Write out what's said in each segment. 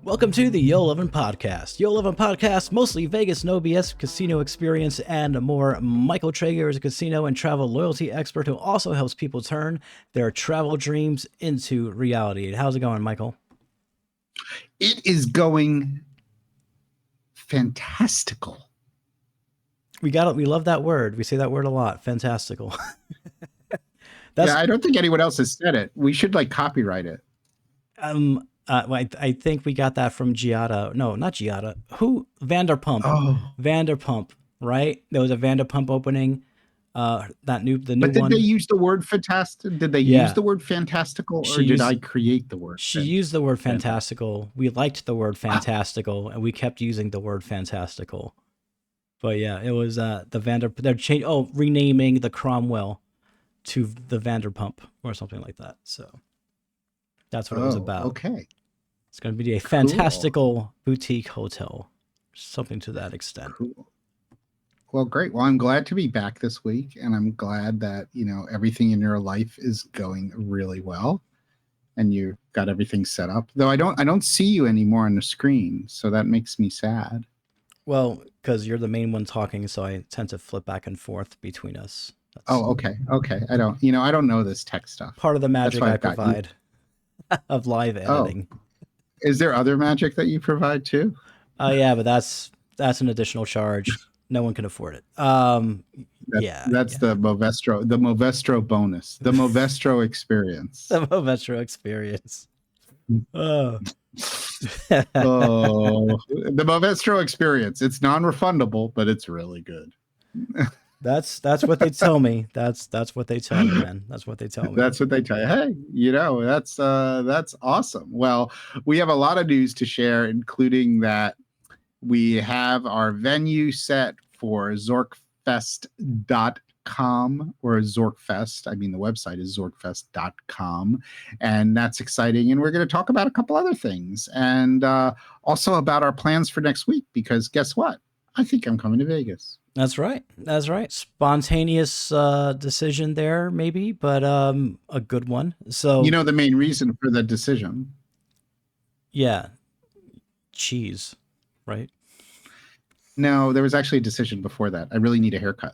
Welcome to the Yo-11 podcast. Yo-11 podcast, mostly Vegas, no BS, casino experience, and more. Michael Traeger is a casino and travel loyalty expert who also helps people turn their travel dreams into reality. How's it going, Michael? It is going fantastical. We got it. We love that word. We say that word a lot. Fantastical. Yeah, I don't think anyone else has said it. We should copyright it. I think we got that from Giada. No, not Giada. Who? Vanderpump. Oh, Vanderpump, right? There was a Vanderpump opening. The new but did one. they use the word fantastic? Did they use the word fantastical, or did I create the word? She used the word fantastical. We liked the word fantastical, and we kept using the word fantastical. But yeah, it was they're renaming the Cromwell to the Vanderpump or something like that. So that's what it was about. Okay. It's going to be a fantastical boutique hotel, something to that extent. Cool. Well, great. Well, I'm glad to be back this week, and I'm glad that, everything in your life is going really well and you got everything set up. Though I don't see you anymore on the screen, so that makes me sad. Well, because you're the main one talking, so I tend to flip back and forth between us. Okay. I don't know this tech stuff. Part of the magic I provide of live editing. Is there other magic that you provide too? Yeah, but that's an additional charge. No one can afford it. That's the Movestro bonus, the Movestro experience. The Movestro experience. The Movestro experience. It's non-refundable, but it's really good. That's what they tell me. That's what they tell me, man. That's what they tell me. That's what they tell you. Hey, that's awesome. Well, we have a lot of news to share, including that we have our venue set for ZorkFest.com or ZorkFest. I mean, the website is ZorkFest.com, and that's exciting. And we're going to talk about a couple other things, and also about our plans for next week, because guess what? I think I'm coming to Vegas. That's right. Spontaneous decision there, maybe, but a good one. So the main reason for the decision. Yeah. Cheese, right? No, there was actually a decision before that. I really need a haircut.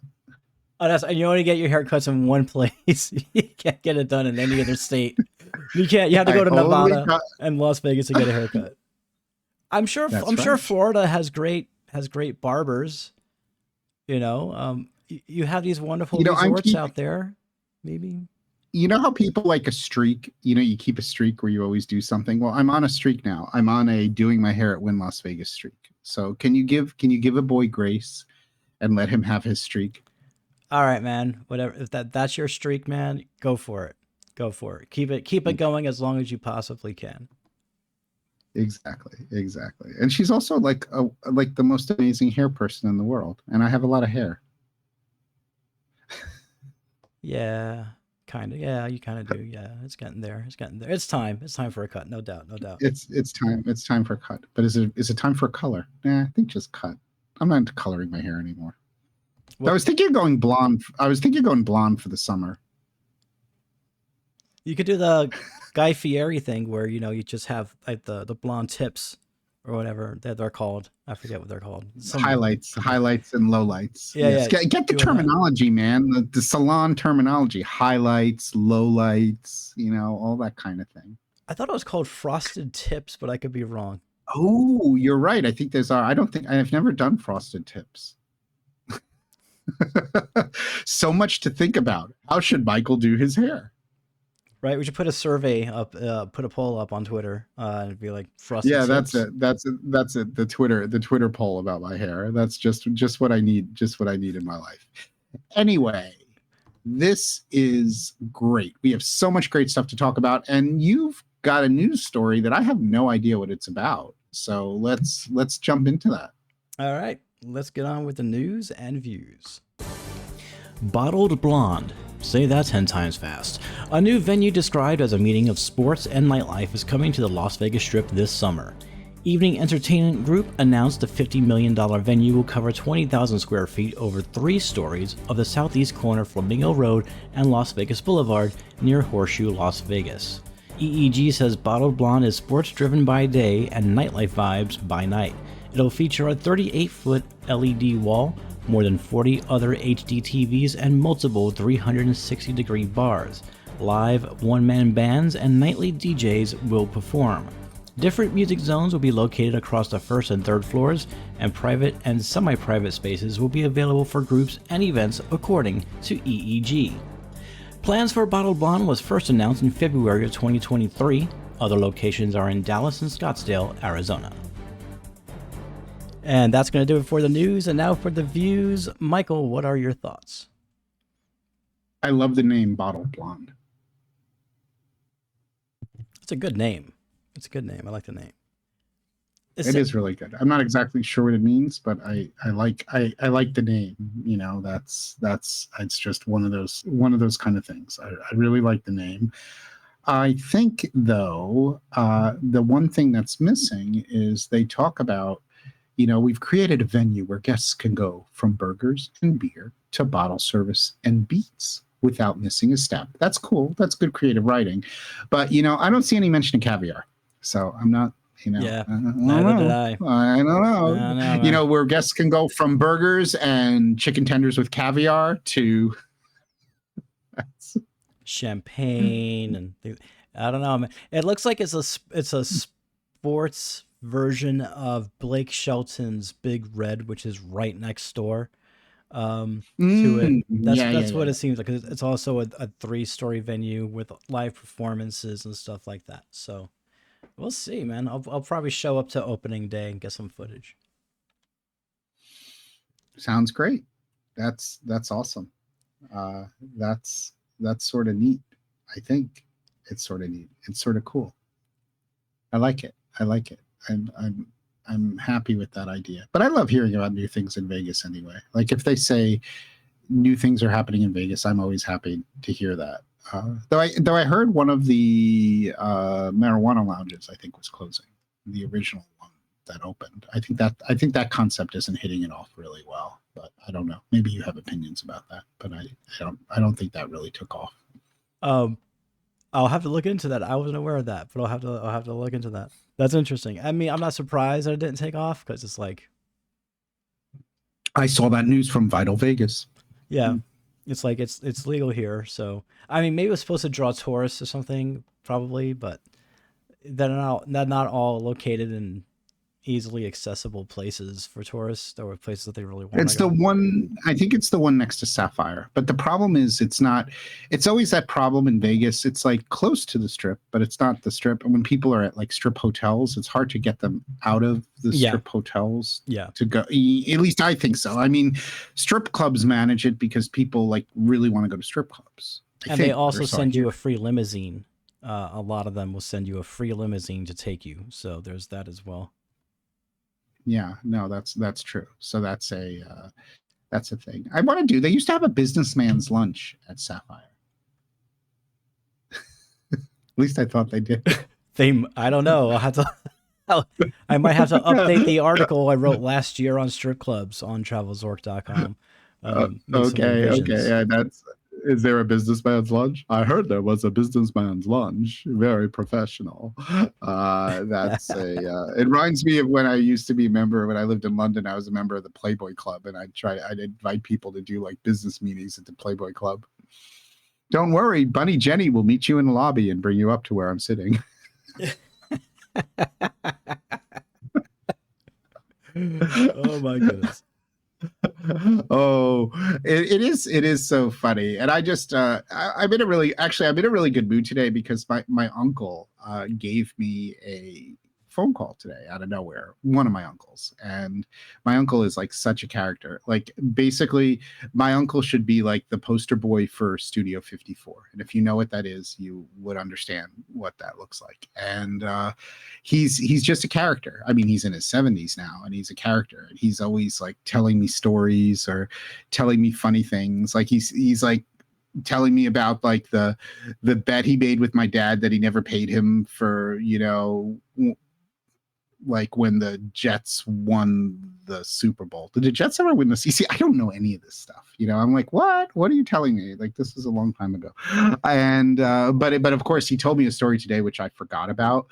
Oh, and you only get your haircuts in one place. You can't get it done in any other state. You can't. You have to go to Nevada and Las Vegas to get a haircut. I'm sure Florida has great barbers. You have these wonderful resorts out there. Maybe. You know how people like a streak? You keep a streak where you always do something. Well, I'm on a streak now. I'm on a doing my hair at Wynn Las Vegas streak. So can you give a boy grace and let him have his streak? All right, man. Whatever. If that's your streak, man, go for it. Keep it going as long as you possibly can. Exactly. And she's also like the most amazing hair person in the world, and I have a lot of hair. Yeah, kind of. Yeah, you kind of do. Yeah, it's getting there. It's time for a cut. No doubt. It's time for a cut. But is it time for a color? Nah, I think just cut. I'm not into coloring my hair anymore. I was thinking of going blonde. I was thinking of going blonde for the summer. You could do the Guy Fieri thing where you just have like the blonde tips or whatever they're called. I forget what they're called. Highlights and lowlights. Yeah, yes. Get the terminology, man. The salon terminology. Highlights, lowlights. All that kind of thing. I thought it was called frosted tips, but I could be wrong. Oh, you're right. I think I've never done frosted tips. So much to think about. How should Michael do his hair? Right, we should put a survey up, put a poll up on Twitter, and be like frosted. Yeah, tips. That's it. The Twitter poll about my hair. That's just what I need. Just what I need in my life. Anyway, this is great. We have so much great stuff to talk about, and you've got a news story that I have no idea what it's about. So let's jump into that. All right, let's get on with the news and views. Bottled Blonde. Say that 10 times fast. A new venue described as a meeting of sports and nightlife is coming to the Las Vegas Strip this summer. Evening Entertainment Group announced the $50 million venue will cover 20,000 square feet over 3 stories of the southeast corner Flamingo Road and Las Vegas Boulevard near Horseshoe, Las Vegas. EEG says Bottled Blonde is sports driven by day and nightlife vibes by night. It'll feature a 38-foot LED wall, more than 40 other HD TVs, and multiple 360-degree bars. Live one-man bands and nightly DJs will perform. Different music zones will be located across the first and third floors, and private and semi-private spaces will be available for groups and events according to EEG. Plans for Bottled Blonde was first announced in February of 2023. Other locations are in Dallas and Scottsdale, Arizona. And that's going to do it for the news. And now for the views. Michael, what are your thoughts? I love the name Bottled Blonde. It's a good name. It's a good name. I like the name. It is really good. I'm not exactly sure what it means, but I like the name. You know, that's it's just one of those kind of things. I really like the name. I think though, the one thing that's missing is they talk about, you know, we've created a venue where guests can go from burgers and beer to bottle service and beats without missing a step. That's cool. That's good creative writing. But, you know, I don't see any mention of caviar. So I'm not, you know. Yeah, neither did I. I don't know. I know, you know, where guests can go from burgers and chicken tenders with caviar to champagne and things. I don't know, man. It looks like it's a sports version of Blake Shelton's Big Red, which is right next door to it. That's what it seems like. It's also a 3-story venue with live performances and stuff like that. So we'll see, man. I'll probably show up to opening day and get some footage. Sounds great. That's awesome. That's sort of neat. I think it's sort of neat. It's sort of cool. I like it. I'm happy with that idea. But I love hearing about new things in Vegas anyway. Like if they say new things are happening in Vegas, I'm always happy to hear that. Though I heard one of the marijuana lounges I think was closing, the original one that opened. I think that concept isn't hitting it off really well. But I don't know. Maybe you have opinions about that. But I don't think that really took off. I'll have to look into that. I wasn't aware of that, but I'll have to look into that. That's interesting. I mean, I'm not surprised that it didn't take off because it's like I saw that news from Vital Vegas. Yeah, it's like it's legal here. So I mean, maybe it was supposed to draw tourists or something, probably, but they're not all located in easily accessible places for tourists or places that they really want. It's the one, I think it's the one next to Sapphire. But the problem is it's always that problem in Vegas. It's like close to the strip, but it's not the strip. And when people are at like strip hotels, it's hard to get them out of the strip hotels to go. At least I think so. I mean, strip clubs manage it because people like really want to go to strip clubs. And they also send you a free limousine. A lot of them will send you a free limousine to take you. So there's that as well. Yeah, no, that's true. So that's a thing. I want to do. They used to have a businessman's lunch at Sapphire. At least I thought they did. I don't know. I might have to update the article I wrote last year on strip clubs on travelzork.com. Okay. Yeah, is there a businessman's lunch? I heard there was a businessman's lunch. Very professional. It reminds me of when I used to be a member, when I lived in London, I was a member of the Playboy Club, and I'd invite people to do like business meetings at the Playboy Club. Don't worry, Bunny Jenny will meet you in the lobby and bring you up to where I'm sitting. Oh my goodness. Oh, it is so funny. And I just I'm in a really good mood today because my uncle gave me a phone call today out of nowhere, one of my uncles. And my uncle is like such a character. Like basically my uncle should be like the poster boy for Studio 54. And if you know what that is, you would understand what that looks like. And he's just a character. I mean, he's in his 70s now and he's a character, and he's always like telling me stories or telling me funny things. Like he's like telling me about like the bet he made with my dad that he never paid him for, you know, like when the Jets won the Super Bowl. Did the Jets ever win the CC? I don't know any of this stuff. You know, I'm like, what are you telling me? Like, this is a long time ago. And but of course he told me a story today which I forgot about,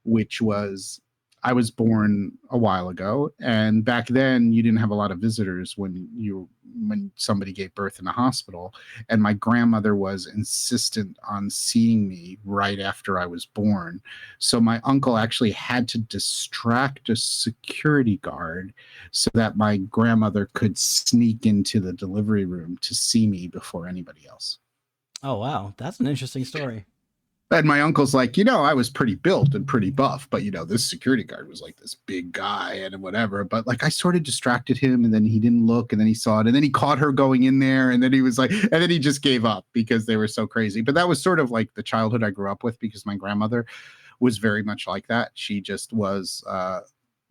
which was, I was born a while ago, and back then you didn't have a lot of visitors when somebody gave birth in a hospital, and my grandmother was insistent on seeing me right after I was born. So my uncle actually had to distract a security guard so that my grandmother could sneak into the delivery room to see me before anybody else. Oh, wow. That's an interesting story. And my uncle's like, I was pretty built and pretty buff, but this security guard was like this big guy and whatever. But like I sort of distracted him, and then he didn't look, and then he saw it, and then he caught her going in there, and then he was like, and then he just gave up because they were so crazy. But that was sort of like the childhood I grew up with, because my grandmother was very much like that. She just was,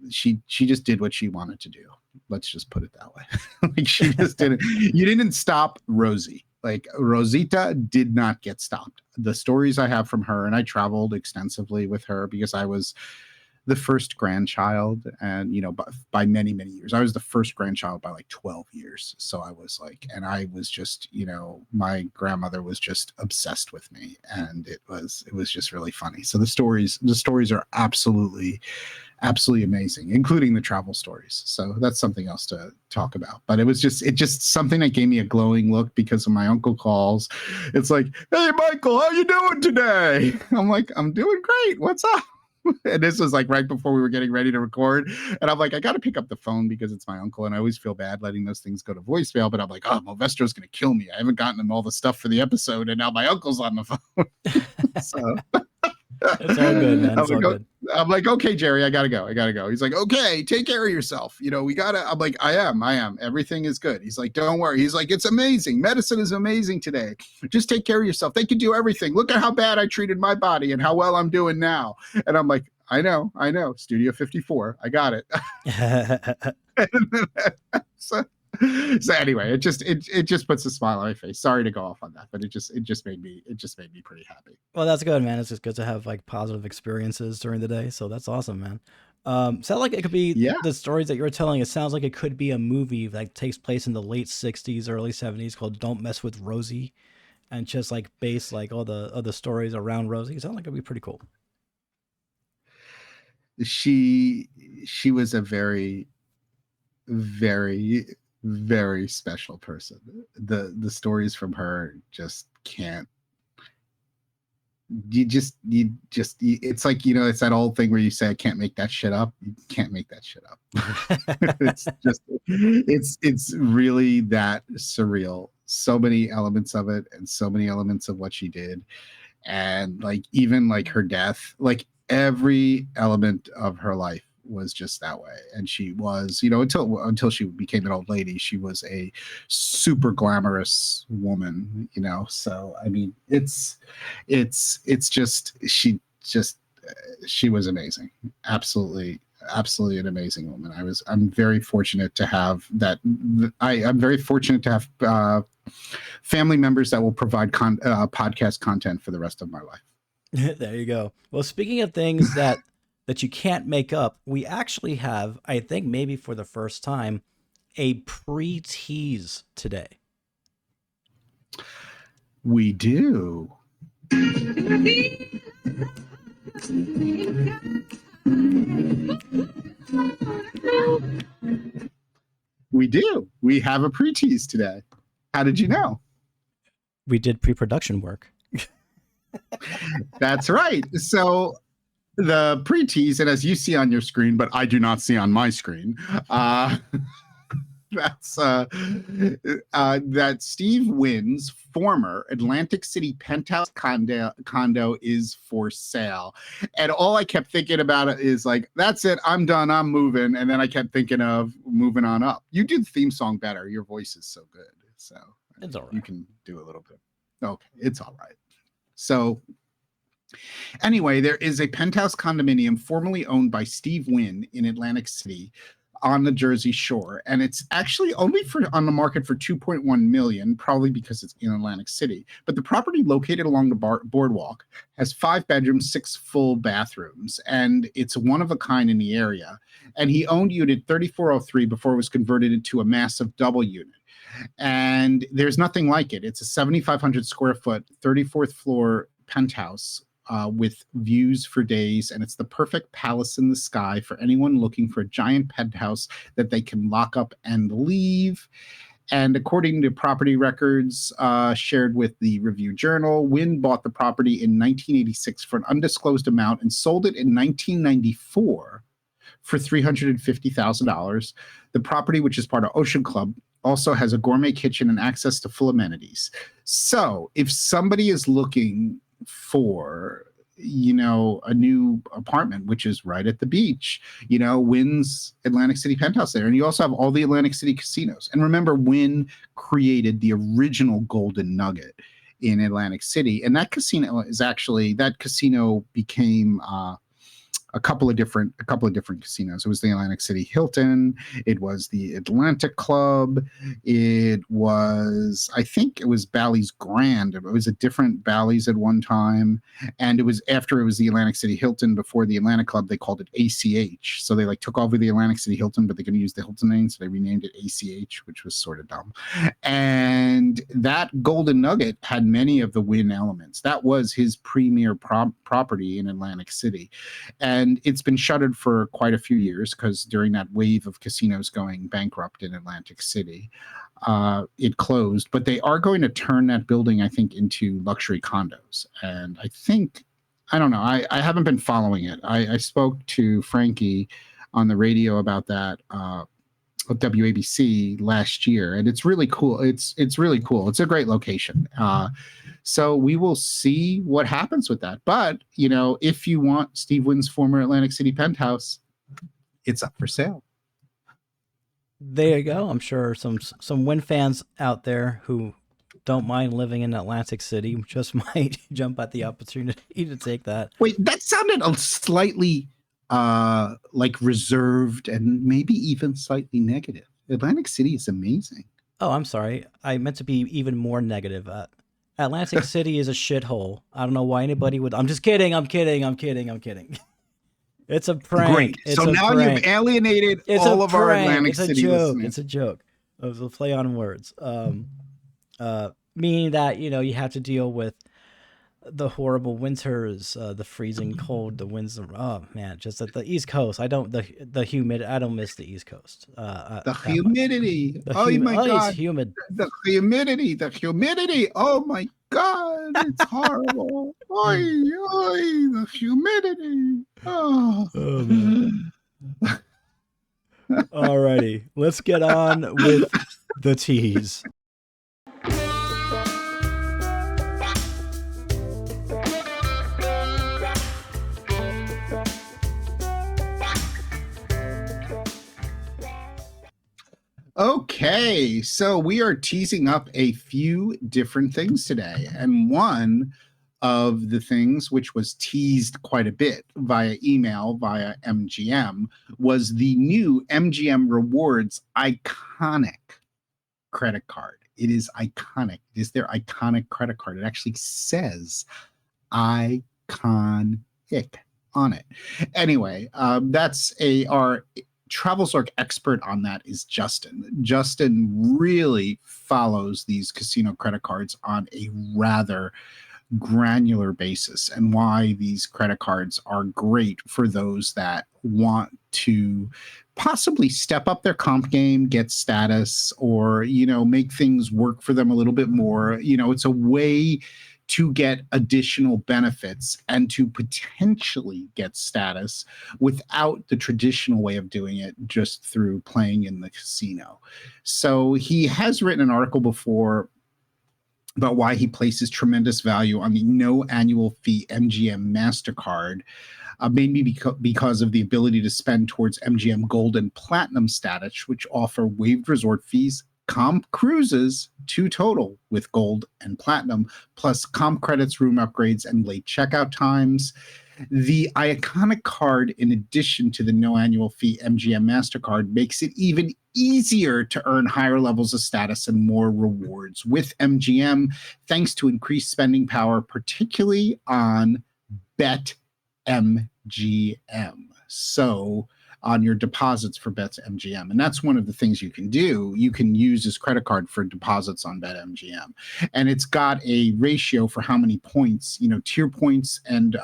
she just did what she wanted to do. Let's just put it that way. Like she just didn't. You didn't stop Rosie. Like Rosita did not get stopped. The stories I have from her, and I traveled extensively with her because I was the first grandchild, and by many, many years. I was the first grandchild by like 12 years. So I was like, and I was just, my grandmother was just obsessed with me, and it was just really funny. So the stories are absolutely amazing, including the travel stories. So that's something else to talk about. But it just something that gave me a glowing look, because when my uncle calls, it's like, hey, Michael, how you doing today? I'm like, I'm doing great. What's up? And this was like right before we were getting ready to record. And I'm like, I got to pick up the phone because it's my uncle. And I always feel bad letting those things go to voicemail. But I'm like, oh, Movestro's going to kill me. I haven't gotten him all the stuff for the episode, and now my uncle's on the phone. So it's all good, man. It's all good. I'm like, okay, Jerry, I gotta go. He's like, okay, take care of yourself. I'm like, I am. Everything is good. He's like, don't worry. He's like, it's amazing. Medicine is amazing today. Just take care of yourself. They can do everything. Look at how bad I treated my body and how well I'm doing now. And I'm like, I know. Studio 54. I got it. So anyway, it just puts a smile on my face. Sorry to go off on that, but it just made me pretty happy. Well, that's good, man. It's just good to have like positive experiences during the day. So that's awesome, man. Sounds like it could be the stories that you're telling. It sounds like it could be a movie that takes place in the late 60s, early 70s called Don't Mess with Rosie, and just like base like all the other stories around Rosie. It sounds like it'd be pretty cool. She was a very, very, very special person. The stories from her just can't. It's like, it's that old thing where you say, I can't make that shit up. You can't make that shit up. it's really that surreal. So many elements of it, and so many elements of what she did. And like, even like her death, like every element of her life was just that way. And she was, until she became an old lady, she was a super glamorous woman, so I mean, it's just, she was amazing. Absolutely an amazing woman. I'm very fortunate to have that. I'm very fortunate to have family members that will provide podcast content for the rest of my life. There you go. Well, speaking of things that you can't make up, we actually have, I think maybe for the first time, a pre-tease today. We do. We do. We have a pre-tease today. How did you know? We did pre-production work. That's right. So the pre-tease, and as you see on your screen, but I do not see on my screen, that's that Steve Wynn's former Atlantic City penthouse condo is for sale. And all I kept thinking about it is like, that's it, I'm done, I'm moving. And then I kept thinking of moving on up. You do the theme song better. Your voice is so good. So it's all right. You can do a little bit. Okay, it's all right. So anyway, there is a penthouse condominium formerly owned by Steve Wynn in Atlantic City on the Jersey Shore, and it's actually only on the market for $2.1 million, probably because it's in Atlantic City. But the property, located along the boardwalk, has 5 bedrooms, 6 full bathrooms, and it's one of a kind in the area. And he owned unit 3403 before it was converted into a massive double unit. And there's nothing like it. It's a 7,500 square foot, 34th floor penthouse with views for days. And it's the perfect palace in the sky for anyone looking for a giant penthouse that they can lock up and leave. And according to property records shared with the Review Journal, Wynn bought the property in 1986 for an undisclosed amount and sold it in 1994 for $350,000. The property, which is part of Ocean Club, also has a gourmet kitchen and access to full amenities. So if somebody is looking for, a new apartment, which is right at the beach, Wynn's Atlantic City penthouse there. And you also have all the Atlantic City casinos. And remember, Wynn created the original Golden Nugget in Atlantic City. And that casino became a couple of different casinos. It was the Atlantic City Hilton. It was the Atlantic Club. I think it was Bally's Grand. It was a different Bally's at one time. And it was after it was the Atlantic City Hilton, before the Atlantic Club, they called it ACH. So they took over the Atlantic City Hilton, but they couldn't use the Hilton name. So they renamed it ACH, which was sort of dumb. And that Golden Nugget had many of the Wynn elements. That was his premier property in Atlantic City. And it's been shuttered for quite a few years because during that wave of casinos going bankrupt in Atlantic City, it closed. But they are going to turn that building, I think, into luxury condos. And I don't know. I haven't been following it. I spoke to Frankie on the radio about that with WABC last year, and it's really cool. It's really cool. It's a great location. So we will see what happens with that. But, if you want Steve Wynn's former Atlantic City penthouse, it's up for sale. There you go. I'm sure some Wynn fans out there who don't mind living in Atlantic City just might jump at the opportunity to take that. Wait, that sounded a slightly reserved and maybe even slightly negative. Atlantic City is amazing. Oh, I'm sorry. I meant to be even more negative. Atlantic City is a shithole. I don't know why anybody would. I'm just kidding. I'm kidding. It's a prank. Great. So now you've alienated all of our Atlantic City listeners. It's a joke. It was a play on words. Meaning that, you have to deal with the horrible winters, the freezing cold, the winds. Oh man, just at the East Coast. I don't miss the East Coast. The humidity. Oh my God. It's humid. The humidity. Oh my God. It's horrible. Oy, the humidity. Oh man. Alrighty, let's get on with the tease. Okay, so we are teasing up a few different things today. And one of the things which was teased quite a bit via email, via MGM, was the new MGM Rewards Iconic credit card. It is iconic. It is their iconic credit card. It actually says Iconic on it. Anyway, our Travel Zork expert on that is Justin. Justin really follows these casino credit cards on a rather granular basis, and why these credit cards are great for those that want to possibly step up their comp game, get status, or, make things work for them a little bit more. It's a way to get additional benefits and to potentially get status without the traditional way of doing it, just through playing in the casino. So he has written an article before about why he places tremendous value on the no annual fee MGM MasterCard, mainly because of the ability to spend towards MGM Gold and Platinum status, which offer waived resort fees comp cruises, 2 total with gold and platinum, plus comp credits, room upgrades, and late checkout times. The Iconic Card, in addition to the no annual fee MGM MasterCard, makes it even easier to earn higher levels of status and more rewards with MGM, thanks to increased spending power, particularly on BetMGM. So on your deposits for BetMGM. And that's one of the things you can do. You can use this credit card for deposits on BetMGM. And it's got a ratio for how many points, tier points and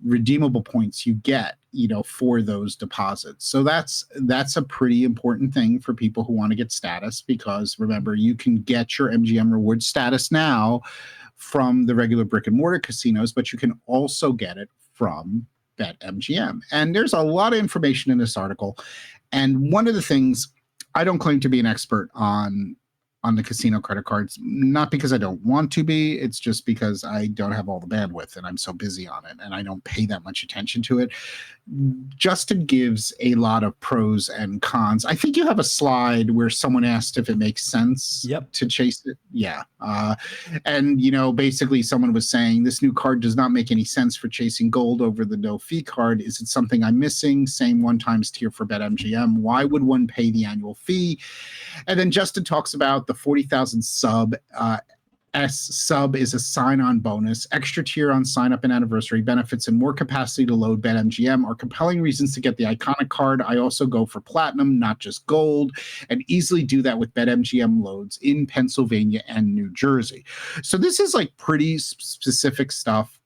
redeemable points you get, for those deposits. So that's a pretty important thing for people who want to get status, because remember, you can get your MGM reward status now from the regular brick and mortar casinos, but you can also get it from BetMGM. And there's a lot of information in this article. And one of the things, I don't claim to be an expert on the casino credit cards, not because I don't want to be, it's just because I don't have all the bandwidth and I'm so busy on it and I don't pay that much attention to it. Justin gives a lot of pros and cons. I think you have a slide where someone asked if it makes sense to chase it. Yeah. And, basically someone was saying this new card does not make any sense for chasing gold over the no fee card. Is it something I'm missing? Same 1 times tier for BetMGM. Why would one pay the annual fee? And then Justin talks about the 40,000 sub. Sub is a sign-on bonus. Extra tier on sign-up and anniversary benefits and more capacity to load BetMGM are compelling reasons to get the Iconic Card. I also go for platinum, not just gold, and easily do that with BetMGM loads in Pennsylvania and New Jersey. So this is like pretty specific stuff.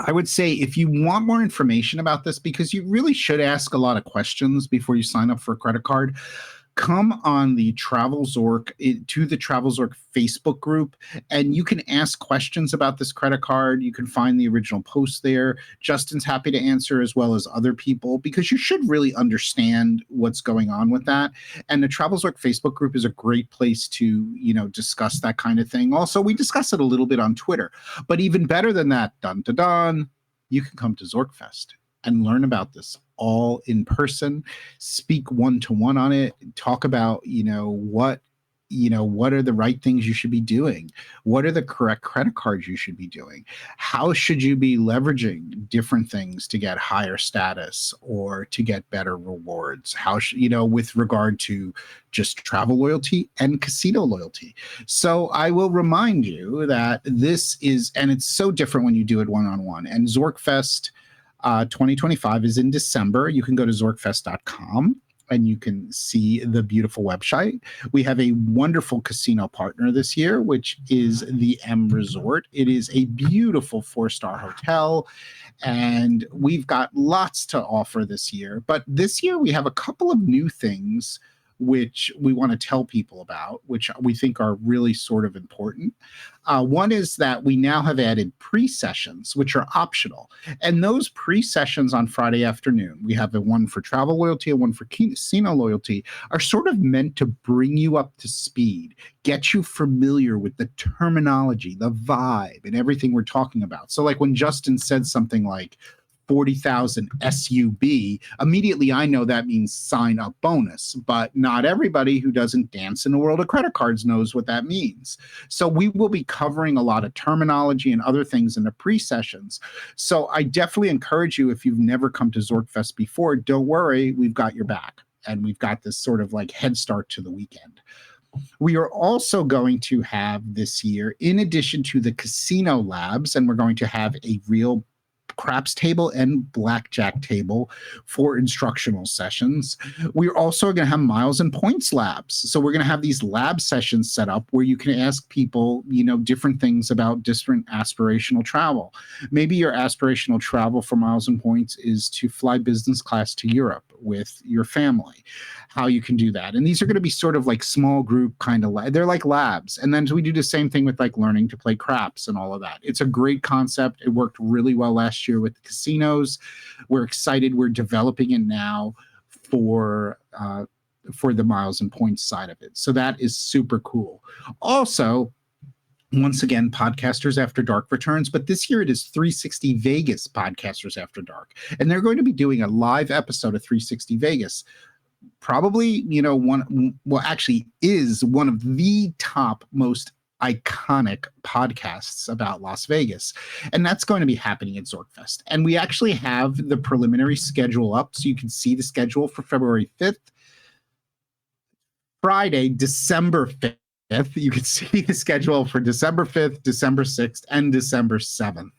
I would say if you want more information about this, because you really should ask a lot of questions before you sign up for a credit card, come on the Travel Zork to the Travel Zork Facebook group, and you can ask questions about this credit card. You can find the original post there. Justin's happy to answer, as well as other people, because you should really understand what's going on with that. And the Travel Zork Facebook group is a great place to, discuss that kind of thing. Also, we discuss it a little bit on Twitter, but even better than that, you can come to ZorkFest and learn about this all in person, speak one-to-one on it, talk about, what are the right things you should be doing? What are the correct credit cards you should be doing? How should you be leveraging different things to get higher status or to get better rewards? How with regard to just travel loyalty and casino loyalty. So I will remind you that this is, and it's so different when you do it one-on-one, and ZorkFest 2025 is in December. You can go to zorkfest.com and you can see the beautiful website. We have a wonderful casino partner this year, which is the M Resort. It is a beautiful 4-star hotel, and we've got lots to offer this year. But this year we have a couple of new things which we want to tell people about, which we think are really sort of important. One is that we now have added pre-sessions, which are optional. And those pre-sessions on Friday afternoon, we have one for travel loyalty and one for casino loyalty, are sort of meant to bring you up to speed, get you familiar with the terminology, the vibe, and everything we're talking about. So like when Justin said something like 40,000 SUB, immediately I know that means sign up bonus, but not everybody who doesn't dance in the world of credit cards knows what that means. So we will be covering a lot of terminology and other things in the pre-sessions. So I definitely encourage you, if you've never come to ZorkFest before, don't worry, we've got your back. And we've got this sort of like head start to the weekend. We are also going to have this year, in addition to the casino labs, and we're going to have a real craps table and blackjack table for instructional sessions. We're also going to have miles and points labs. So we're going to have these lab sessions set up where you can ask people, different things about different aspirational travel. Maybe your aspirational travel for miles and points is to fly business class to Europe with your family, how you can do that. And these are going to be sort of like small group kind of, they're like labs. And then we do the same thing with like learning to play craps and all of that. It's a great concept. It worked really well last year with the casinos. We're excited. We're developing it now for the miles and points side of it. So that is super cool. Also, once again, Podcasters After Dark returns, but this year it is 360 Vegas Podcasters After Dark. And they're going to be doing a live episode of 360 Vegas probably, actually is one of the top most iconic podcasts about Las Vegas. And that's going to be happening at ZorkFest. And we actually have the preliminary schedule up, so you can see the schedule for February 5th. Friday, December 5th. You can see the schedule for December 5th, December 6th, and December 7th.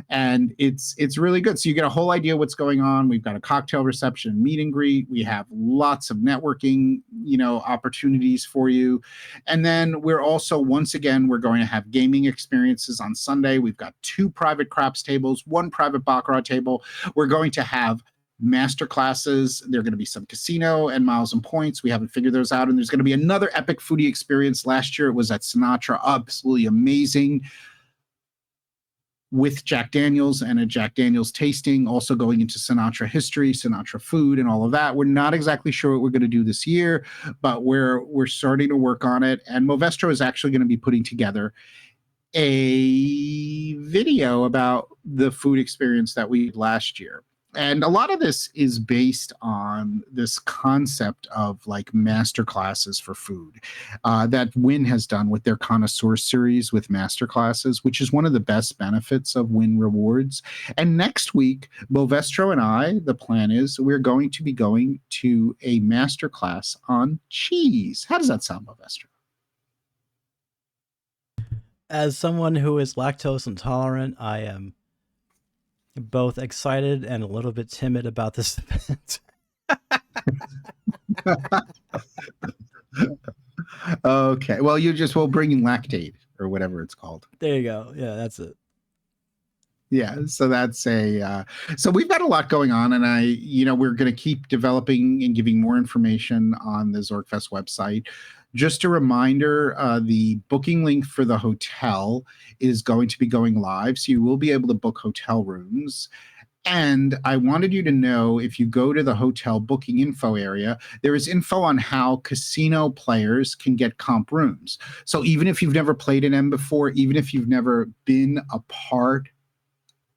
And it's really good. So you get a whole idea what's going on. We've got a cocktail reception, meet and greet. We have lots of networking, opportunities for you. And then we're also, once again, we're going to have gaming experiences on Sunday. We've got 2 private craps tables, 1 private baccarat table. We're going to have master classes. There are going to be some casino and miles and points. We haven't figured those out. And there's going to be another epic foodie experience. Last year it was at Sinatra, absolutely amazing, with Jack Daniels and a Jack Daniels tasting, also going into Sinatra history, Sinatra food, and all of that. We're not exactly sure what we're going to do this year, but we're starting to work on it. And Movestro is actually going to be putting together a video about the food experience that we did last year. And a lot of this is based on this concept of like master classes for food that Wynn has done with their connoisseur series with master classes, which is one of the best benefits of Wynn Rewards. And next week, Movestro and I, the plan is we're going to be going to a master class on cheese. How does that sound, Movestro? As someone who is lactose intolerant, I am both excited and a little bit timid about this event. Okay. Well, we'll bring in lactate or whatever it's called. There you go. Yeah, that's it. Yeah. So that's so we've got a lot going on, and we're going to keep developing and giving more information on the ZorkFest website. Just a reminder, the booking link for the hotel is going to be going live, so you will be able to book hotel rooms. And I wanted you to know, if you go to the hotel booking info area, there is info on how casino players can get comp rooms. So even if you've never played an M before, even if you've never been a part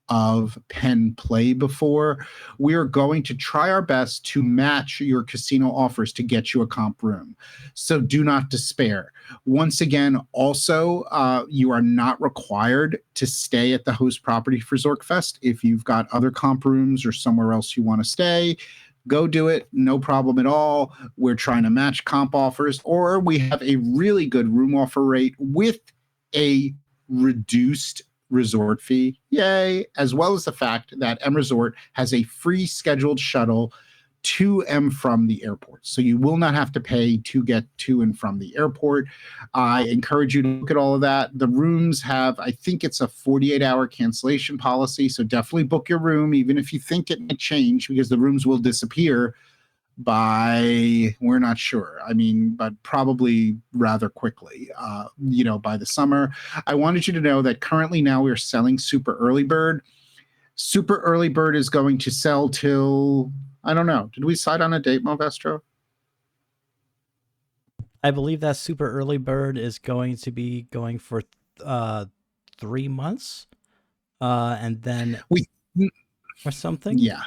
of Penn Play before, we are going to try our best to match your casino offers to get you a comp room. So do not despair. Once again, also, you are not required to stay at the host property for ZorkFest. If you've got other comp rooms or somewhere else you want to stay, go do it. No problem at all. We're trying to match comp offers, or we have a really good room offer rate with a reduced resort fee, yay, as well as the fact that M Resort has a free scheduled shuttle to and from the airport. So you will not have to pay to get to and from the airport. I encourage you to look at all of that. The rooms have, I think it's a 48-hour cancellation policy, so definitely book your room, even if you think it might change, because the rooms will disappear by, we're not sure. I mean, but probably rather quickly, by the summer. I wanted you to know that currently now we're selling Super Early Bird. Super Early Bird is going to sell till, I don't know. Did we decide on a date, Movestro? I believe that Super Early Bird is going to be going for 3 months, and then or something. Yeah.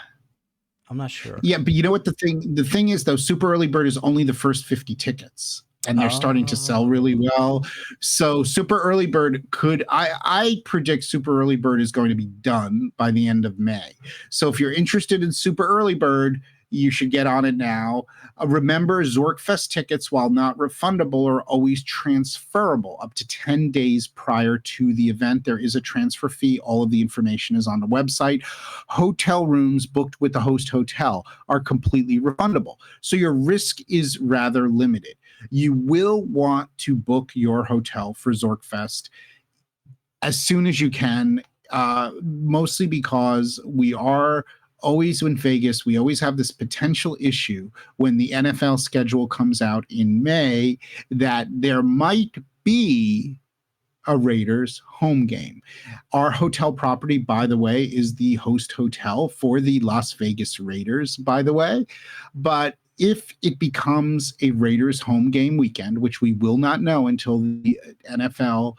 I'm not sure. Yeah, but you know what the thing is, though? Super Early Bird is only the first 50 tickets, and they're starting to sell really well. So Super Early Bird I predict Super Early Bird is going to be done by the end of May. So if you're interested in Super Early Bird, you should get on it now. Remember, ZorkFest tickets, while not refundable, are always transferable up to 10 days prior to the event. There is a transfer fee. All of the information is on the website. Hotel rooms booked with the host hotel are completely refundable, so your risk is rather limited. You will want to book your hotel for ZorkFest as soon as you can, mostly because we are always in Vegas. We always have this potential issue when the NFL schedule comes out in May that there might be a Raiders home game. Our hotel property, by the way, is the host hotel for the Las Vegas Raiders, by the way. But if it becomes a Raiders home game weekend, which we will not know until the NFL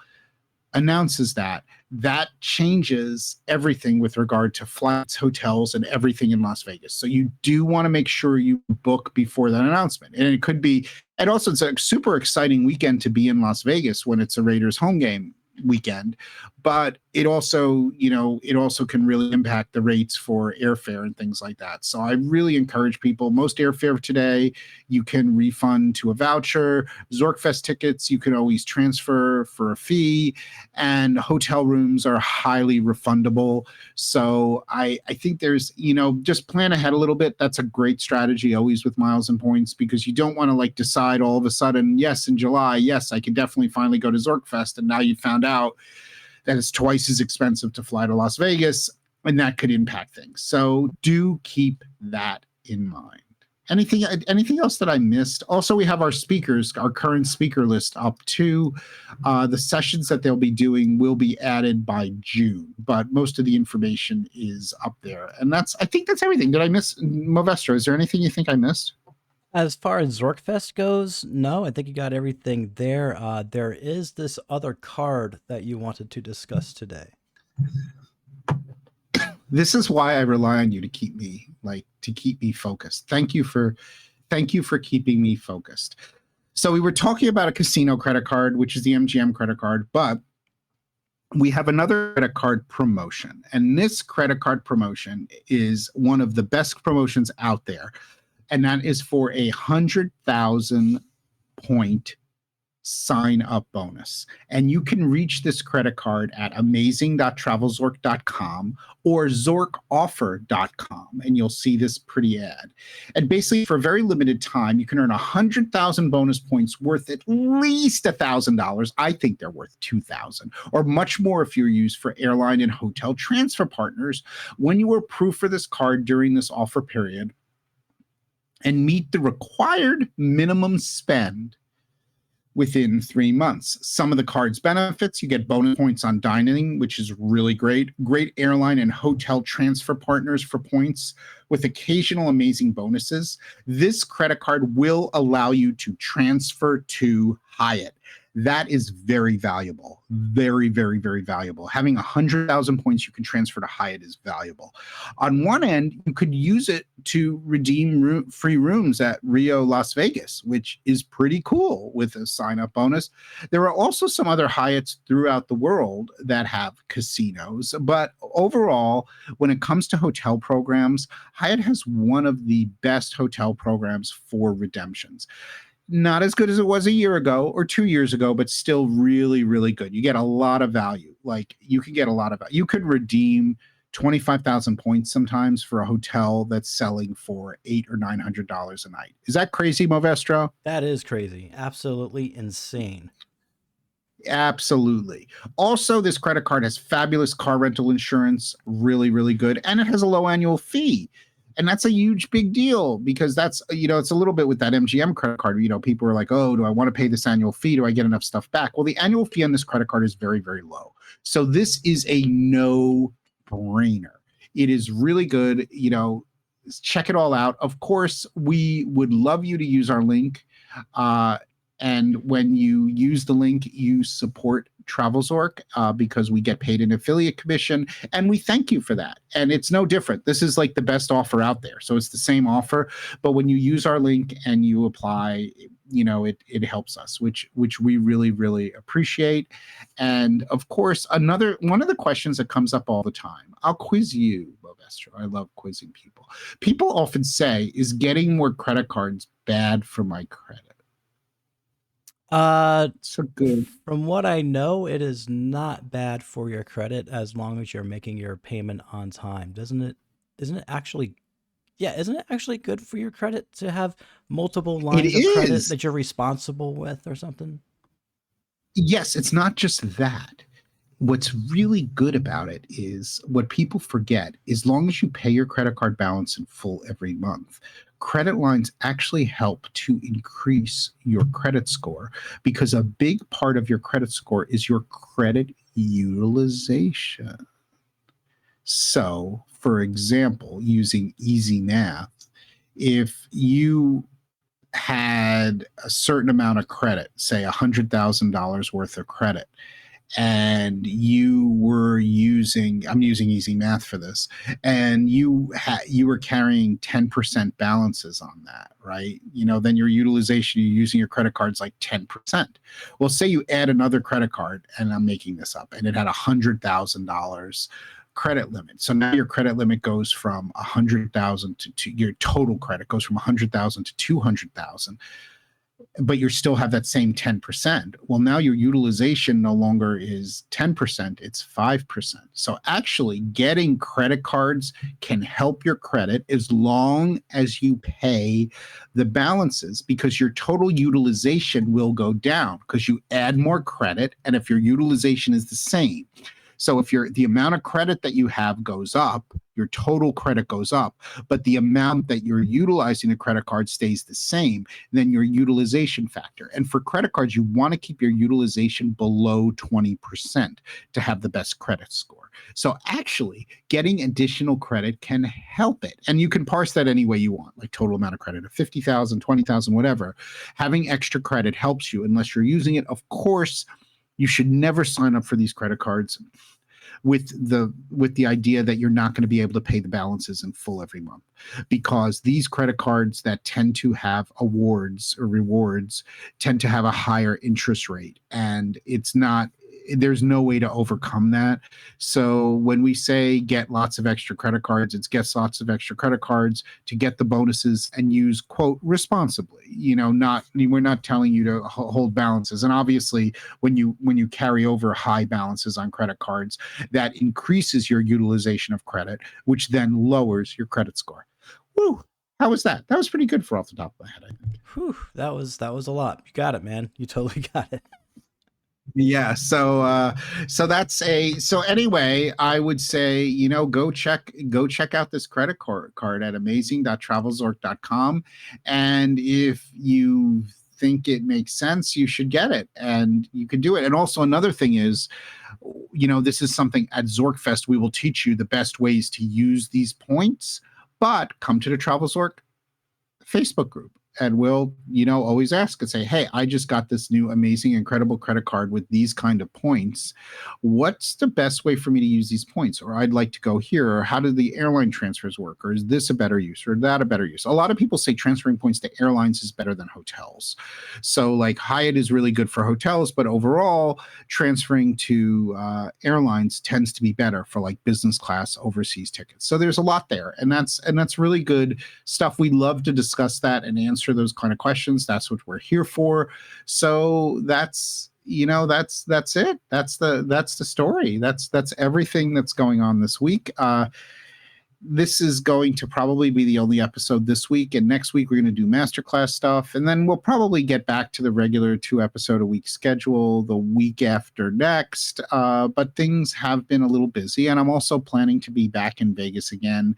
announces that, that changes everything with regard to flights, hotels, and everything in Las Vegas. So you do want to make sure you book before that announcement. And it could be, and also it's a super exciting weekend to be in Las Vegas when it's a Raiders home game weekend, but it also, it also can really impact the rates for airfare and things like that. So I really encourage people. Most airfare today you can refund to a voucher. ZorkFest tickets you can always transfer for a fee, and hotel rooms are highly refundable. So I think there's, just plan ahead a little bit. That's a great strategy always with miles and points, because you don't want to like decide all of a sudden, yes, in July, yes, I can definitely finally go to ZorkFest, and now you found out that it's twice as expensive to fly to Las Vegas, and that could impact things. So do keep that in mind. Anything else that I missed? Also, we have our speakers, our current speaker list up too. The sessions that they'll be doing will be added by June, but most of the information is up there. And I think that's everything. Did I miss, Movestro? Is there anything you think I missed? As far as ZorkFest goes, no, I think you got everything there. There is this other card that you wanted to discuss today. This is why I rely on you to keep me focused. Thank you for keeping me focused. So we were talking about a casino credit card, which is the MGM credit card, but we have another credit card promotion, and this credit card promotion is one of the best promotions out there. And that is for 100,000 point sign up bonus. And you can reach this credit card at amazing.travelzork.com or zorkoffer.com, and you'll see this pretty ad. And basically, for a very limited time, you can earn 100,000 bonus points worth at least $1,000. I think they're worth 2,000 or much more if you're used for airline and hotel transfer partners when you are approved for this card during this offer period and meet the required minimum spend within 3 months. Some of the card's benefits: you get bonus points on dining, which is really great. Great airline and hotel transfer partners for points with occasional amazing bonuses. This credit card will allow you to transfer to Hyatt. That is very valuable. Very, very, very valuable. Having 100,000 points you can transfer to Hyatt is valuable. On one end, you could use it to redeem free rooms at Rio Las Vegas, which is pretty cool with a sign-up bonus. There are also some other Hyatts throughout the world that have casinos, but overall, when it comes to hotel programs, Hyatt has one of the best hotel programs for redemptions. Not as good as it was a year ago or 2 years ago, but still really, really good. You get a lot of value. Like you could get a lot of value. You could redeem 25,000 points sometimes for a hotel that's selling for $800 or $900 a night. Is that crazy, Movestro? That is crazy. Absolutely insane. Absolutely. Also, this credit card has fabulous car rental insurance, really, really good. And it has a low annual fee. And that's a huge big deal because that's, it's a little bit with that MGM credit card. People are like, oh, do I want to pay this annual fee? Do I get enough stuff back? Well, the annual fee on this credit card is very, very low. So this is a no-brainer. It is really good. Check it all out. Of course, we would love you to use our link. And when you use the link, you support TravelZork because we get paid an affiliate commission, and we thank you for that. And it's no different. This is like the best offer out there. So it's the same offer, but when you use our link and you apply, it helps us, which we really, really appreciate. And of course, one of the questions that comes up all the time, I'll quiz you, Movestro. I love quizzing people. People often say, is getting more credit cards bad for my credit? So good. From what I know, it is not bad for your credit as long as you're making your payment on time. Isn't it actually good for your credit to have multiple lines of credit that you're responsible with or something? Yes, it's not just that. What's really good about it is what people forget, as long as you pay your credit card balance in full every month, credit lines actually help to increase your credit score, because a big part of your credit score is your credit utilization. So, for example, using easy math, if you had a certain amount of credit, say $100,000 worth of credit, and you were using, I'm using easy math for this, and you were carrying 10% balances on that, right? Then your utilization, you're using your credit cards like 10%. Well, say you add another credit card, and I'm making this up, and it had $100,000 credit limit. So now your credit limit goes from 100,000 to your total credit goes from 100,000 to 200,000, but you still have that same 10%. Well, now your utilization no longer is 10%, it's 5%. So actually getting credit cards can help your credit as long as you pay the balances, because your total utilization will go down because you add more credit, and if your utilization is the same. So if the amount of credit that you have goes up, your total credit goes up, but the amount that you're utilizing the credit card stays the same, then your utilization factor. And for credit cards, you want to keep your utilization below 20% to have the best credit score. So actually getting additional credit can help it. And you can parse that any way you want, like total amount of credit of 50,000, 20,000, whatever. Having extra credit helps you unless you're using it. Of course, you should never sign up for these credit cards with the idea that you're not going to be able to pay the balances in full every month, because these credit cards that tend to have awards or rewards tend to have a higher interest rate, and there's no way to overcome that. So when we say get lots of extra credit cards, it's get lots of extra credit cards to get the bonuses and use, quote, responsibly. We're not telling you to hold balances. And obviously when you carry over high balances on credit cards, that increases your utilization of credit, which then lowers your credit score. Woo! How was that? That was pretty good for off the top of my head, I think. Whew, that was a lot. You got it, man. You totally got it. Yeah. So anyway, I would say, go check out this credit card at amazing.travelzork.com. And if you think it makes sense, you should get it and you can do it. And also another thing is, this is something at ZorkFest, we will teach you the best ways to use these points, but come to the Travel Zork Facebook group. And we'll, always ask and say, hey, I just got this new amazing, incredible credit card with these kind of points. What's the best way for me to use these points? Or I'd like to go here. Or how do the airline transfers work? Or is this a better use or that a better use? A lot of people say transferring points to airlines is better than hotels. So like Hyatt is really good for hotels, but overall transferring to airlines tends to be better for like business class overseas tickets. So there's a lot there. And that's really good stuff. We love to discuss that and answer those kind of questions. That's what we're here for. So that's it. That's the story. That's everything that's going on this week. This is going to probably be the only episode this week, and next week we're going to do masterclass stuff, and then we'll probably get back to the regular 2-episode a week schedule the week after next. But things have been a little busy, and I'm also planning to be back in Vegas again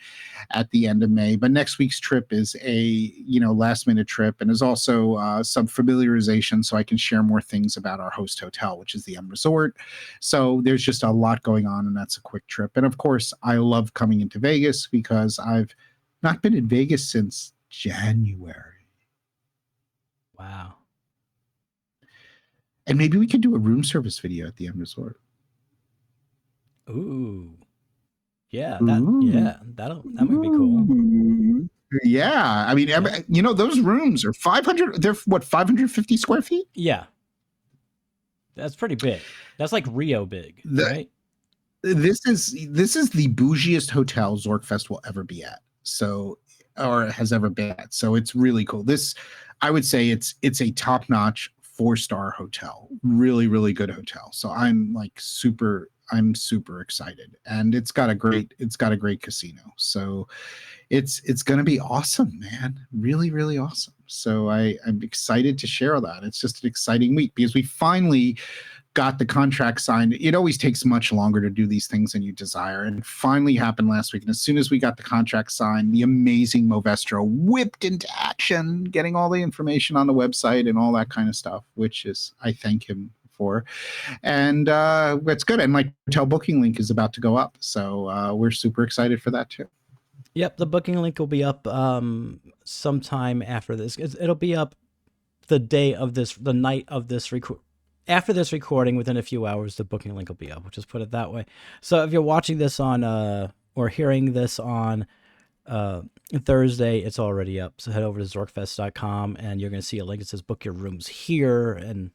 at the end of May. But next week's trip is a last minute trip, and is also some familiarization so I can share more things about our host hotel, which is the M Resort. So there's just a lot going on, and that's a quick trip. And of course, I love coming into Vegas because I've not been in Vegas since January. Wow. And maybe we could do a room service video at the M Resort. Ooh. Yeah, that might be cool. Yeah. I mean, those rooms are 500, they're what, 550 square feet? Yeah. That's pretty big. That's like Rio big, right? This is the bougiest hotel ZorkFest will ever be at. So, or has ever been at. So it's really cool. This, I would say it's a top-notch 4-star hotel. Really, really good hotel. So I'm super excited. And it's got a great casino. So it's going to be awesome, man. Really, really awesome. So I'm excited to share that. It's just an exciting week because we finally got the contract signed. It always takes much longer to do these things than you desire. And it finally happened last week. And as soon as we got the contract signed, the amazing Movestro whipped into action, getting all the information on the website and all that kind of stuff, which is, I thank him for. And it's good. And hotel booking link is about to go up. So we're super excited for that too. Yep. The booking link will be up sometime after this. It'll be up the night of this after this recording, within a few hours, the booking link will be up. We'll just put it that way. So if you're watching this on or hearing this on Thursday, it's already up. So head over to ZorkFest.com and you're going to see a link that says book your rooms here and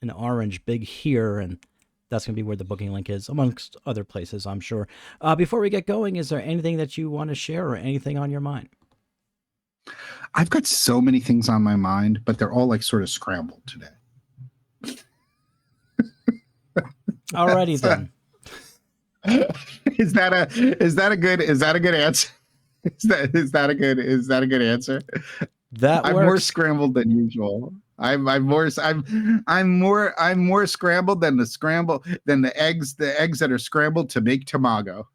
an orange big here. And that's going to be where the booking link is, amongst other places, I'm sure. Before we get going, is there anything that you want to share or anything on your mind? I've got so many things on my mind, but they're all like sort of scrambled today. Alrighty then. Is that a good answer? Is that a good answer? That I'm works. more scrambled than usual. I'm more scrambled than the eggs that are scrambled to make tamago.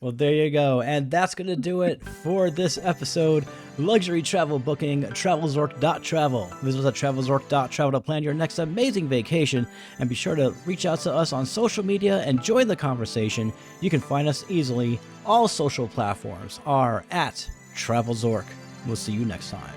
Well, there you go. And that's going to do it for this episode. Luxury travel booking, travelzork.travel. Visit us at travelzork.travel to plan your next amazing vacation. And be sure to reach out to us on social media and join the conversation. You can find us easily. All social platforms are at TravelZork. We'll see you next time.